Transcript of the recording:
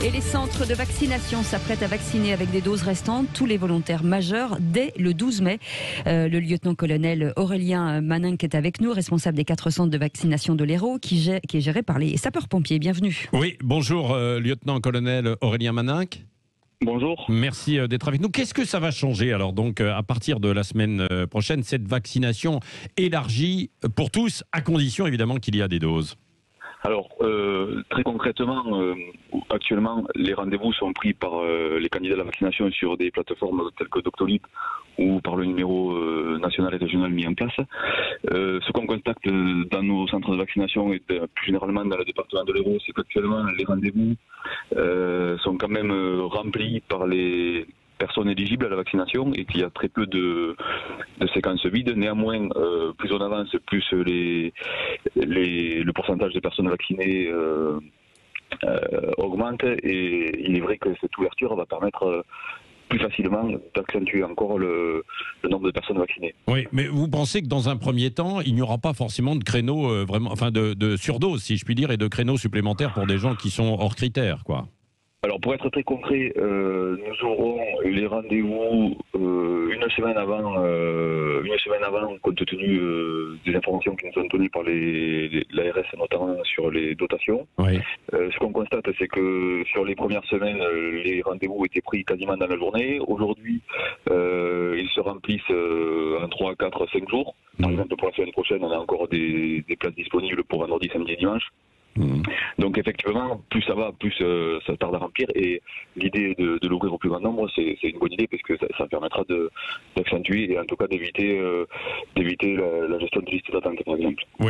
Et les centres de vaccination s'apprêtent à vacciner avec des doses restantes tous les volontaires majeurs dès le 12 mai. Le lieutenant-colonel Aurélien Maninck est avec nous, responsable des 4 centres de vaccination de l'Hérault, qui est géré par les sapeurs-pompiers. Bienvenue. Oui, bonjour lieutenant-colonel Aurélien Maninck. Bonjour. Merci d'être avec nous. Qu'est-ce que ça va changer alors donc à partir de la semaine prochaine, cette vaccination élargie pour tous, à condition évidemment qu'il y a des doses? Alors, très concrètement, actuellement, les rendez-vous sont pris par les candidats à la vaccination sur des plateformes telles que Doctolib ou par le numéro national et régional mis en place. Ce qu'on constate dans nos centres de vaccination et plus généralement dans le département de l'Hérault, c'est qu'actuellement, les rendez-vous sont quand même remplis par les personnes éligibles à la vaccination et qu'il y a très peu de séquences vides. Néanmoins, plus on avance, plus le pourcentage de personnes vaccinées augmente, et il est vrai que cette ouverture va permettre plus facilement d'accentuer encore le nombre de personnes vaccinées. Oui, mais vous pensez que dans un premier temps, il n'y aura pas forcément de créneaux vraiment, enfin de surdose, si je puis dire, et de créneaux supplémentaires pour des gens qui sont hors critères, quoi? Alors pour être très concret, nous aurons les rendez-vous une semaine avant, compte tenu des informations qui nous sont données par l'ARS, notamment sur les dotations. Oui. Ce qu'on constate, c'est que sur les premières semaines, les rendez-vous étaient pris quasiment dans la journée. Aujourd'hui, ils se remplissent en 3, 4, 5 jours. Par exemple, pour la semaine prochaine, on a encore des places disponibles pour vendredi, samedi et dimanche. Donc effectivement, plus ça va, plus ça tarde à remplir, et l'idée de l'ouvrir au plus grand nombre, c'est une bonne idée, parce que ça permettra d'accentuer et en tout cas d'éviter la gestion de liste d'attente, par exemple. Oui.